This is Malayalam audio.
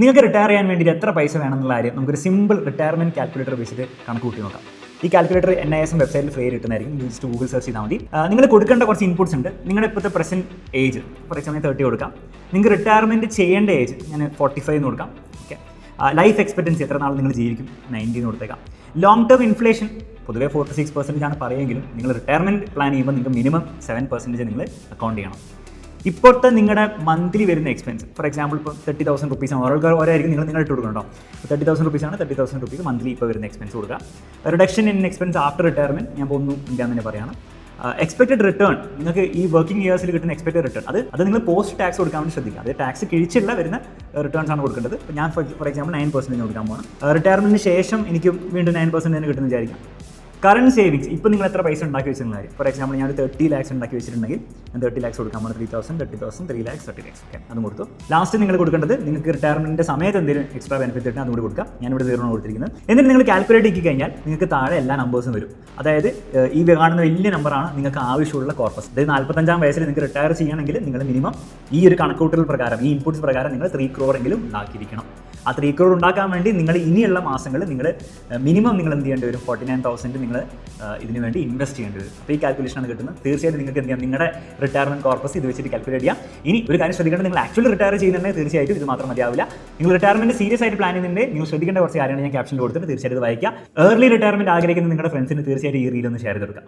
നിങ്ങൾക്ക് റിട്ടയർ ചെയ്യാൻ വേണ്ടി എത്ര പൈസ വേണമെന്നുള്ള കാര്യം നമുക്കൊരു സിമ്പിൾ റിട്ടയർമെന്റ് കാൽക്കുലേറ്റർ വെച്ചിട്ട് കണക്ക് കൂട്ടി നോക്കാം. ഈ കാൽക്കുലേറ്റർ NISM വെബ്സൈറ്റിൽ ഫ്രീ കിട്ടുന്നതായിരിക്കും. ജസ്റ്റ് ഗൂഗിൾ സെർച്ച് ചെയ്താൽ മതി. നിങ്ങൾ കൊടുക്കേണ്ട കുറച്ച് ഇൻപുട്സ് ഉണ്ട്. നിങ്ങളുടെ ഇപ്പോഴത്തെ പ്രസന്റ് ഏജ് ഫോർ എക്സാമ്പിൾ 30 കൊടുക്കാം. നിങ്ങൾക്ക് റിട്ടയർമെന്റ് ചെയ്യേണ്ട ഏജ് ഞാൻ 45 എന്ന് കൊടുക്കാം. ഓക്കെ, ലൈഫ് എക്സ്പെക്റ്റൻസി എത്ര നാൾ നിങ്ങൾ ജീവിക്കും 90 എന്ന് കൊടുത്തേക്കാം. ലോങ് ടേം ഇൻഫ്ലേഷൻ പൊതുവേ 4-6% ആണ് പറയുമെങ്കിലും നിങ്ങൾ റിട്ടയർമെന്റ് പ്ലാൻ ചെയ്യുമ്പോൾ നിങ്ങൾക്ക് മിനിമം 7% നിങ്ങൾ അക്കൗണ്ട് ചെയ്യണം. ഇപ്പോഴത്തെ നിങ്ങളുടെ മന്ത്ലി വരുന്ന എക്സ്പെൻസ് ഫോർ എക്സാമ്പിൾ ഇപ്പോൾ 30,000 റുപ്പീസാണ്. ഓരോരായിരിക്കും നിങ്ങൾ ഇട്ട് കൊടുക്കണോ. 30,000 റുപ്പീസാണ്. 30,000 റുപ്പീസ് മന്ത്ലി ഇപ്പോൾ വരുന്ന എക്സ്പെൻസ് കൊടുക്കുക. Reduction in expense after retirement ഞാൻ ഒന്നും ഇല്ലാന്ന് തന്നെ പറയാണ്. എക്സ്പെക്റ്റഡ് റിട്ടേൺ നിങ്ങൾക്ക് ഈ വർക്കിംഗ് ഇയേഴ്സിൽ കിട്ടുന്ന എക്സ്പെക്റ്റഡ് റിട്ടേൺ അത് നിങ്ങൾ പോസ്റ്റ് ടാക്സ് കൊടുക്കാൻ വേണ്ടി ശ്രദ്ധിക്കുക. അത് ടാക്സ് കിഴിച്ചുള്ള വരുന്ന റിട്ടേൺസ് ആണ് കൊടുക്കേണ്ടത്. ഇപ്പോൾ ഞാൻ ഫോർ എക്സാമ്പിൾ 9% കൊടുക്കാൻ പോകണം. റിട്ടയർമെന്റിന് ശേഷം എനിക്ക് വീണ്ടും 9% തന്നെ കിട്ടുന്ന വിചാരിക്കാം. കറണ്ട് സേവിങ്സ് ഇപ്പോൾ നിങ്ങൾ എത്ര പൈസ ഉണ്ടാക്കി വെച്ചിരുന്ന കാര്യം. ഫോർ എക്സാമ്പിൾ ഞാൻ 30 lakhs ഉണ്ടാക്കി വെച്ചിട്ടുണ്ടെങ്കിൽ ഞാൻ 30 lakhs കൊടുക്കാൻ പോകുന്നത് 3,000, 30,000, 3 lakhs, 30 lakhs. ഓക്കെ, അതും കൊടുത്തു. ലാസ്റ്റ് നിങ്ങൾ കൊടുക്കേണ്ടത് നിങ്ങൾക്ക് റിട്ടയർമെന്റിന്റെ സമയത്ത് എന്തെങ്കിലും എക്സ്ട്രാ ബെനിഫിറ്റ് കിട്ടുന്ന അതുകൂടി കൊടുക്കാം. ഞാനിവിടെ 0 കൊടുത്തിരിക്കുന്നത്. എന്നിട്ട് നിങ്ങൾ കാൽക്കുലേറ്റ് ആക്കി കഴിഞ്ഞാൽ നിങ്ങൾക്ക് താഴെ എല്ലാ നമ്പേഴ്സും വരും. അതായത് ഈ കാണുന്ന വലിയ നമ്പറാണ് നിങ്ങൾക്ക് ആവശ്യമുള്ള കോർപ്പസ്. അതായത് 45-ാം വയസ്സിൽ നിങ്ങൾക്ക് റിട്ടയർ ചെയ്യണമെങ്കിൽ നിങ്ങൾ മിനിമം ഈ ഒരു കണക്കൂട്ടൽ പ്രകാരം ഈ ഇൻപുട്സ് പ്രകാരം നിങ്ങൾ 3 crore എങ്കിലും ഉണ്ടാക്കിയിരിക്കണം. ആ 3 crore ഉണ്ടാക്കാൻ വേണ്ടി നിങ്ങൾ ഇനിയുള്ള മാസങ്ങളിൽ നിങ്ങൾ മിനിമം നിങ്ങൾ എന്ത് ചെയ്യേണ്ടി വരും? 49,000 നിങ്ങൾ ഇതിന് വേണ്ടി ഇൻവെസ്റ്റ് ചെയ്യേണ്ടി വരും. അപ്പോൾ ഈ കാൽക്കുലേഷനാണ് കിട്ടുന്നത്. തീർച്ചയായിട്ടും നിങ്ങൾക്ക് എന്ത് ചെയ്യാം? നിങ്ങളുടെ റിട്ടയർമെന്റ് കോർപ്പസ് ഇത് വെച്ചിട്ട് കാൽക്കുലേറ്റ് ചെയ്യാം. ഇനി ഒരു കാര്യം ശ്രദ്ധിക്കേണ്ടത്, നിങ്ങൾ ആക്ച്വലി റിട്ടയർ ചെയ്യുന്നുണ്ടെങ്കിൽ തീർച്ചയായിട്ടും ഇത് മാത്രം മതിയാവില്ല. നിങ്ങൾ റിട്ടയർമെന്റ് സീരിയസ് ആയിട്ട് പ്ലാൻ ചെയ്യുന്നുണ്ടെങ്കിൽ നിങ്ങൾ ശ്രദ്ധിക്കേണ്ട കുറച്ച് കാര്യങ്ങൾ ഞാൻ ക്യാപ്ഷനിൽ കൊടുത്തിട്ട് തീർച്ചയായിട്ടും വായിക്കുക. ഏർലി റിട്ടയർമെന്റ് ആഗ്രഹിക്കുന്ന നിങ്ങളുടെ ഫ്രണ്ട്സിന് തീർച്ചയായിട്ടും ഈ റീൽ ഒന്ന് ഷെയർ ചെയ്ത് കൊടുക്കുക.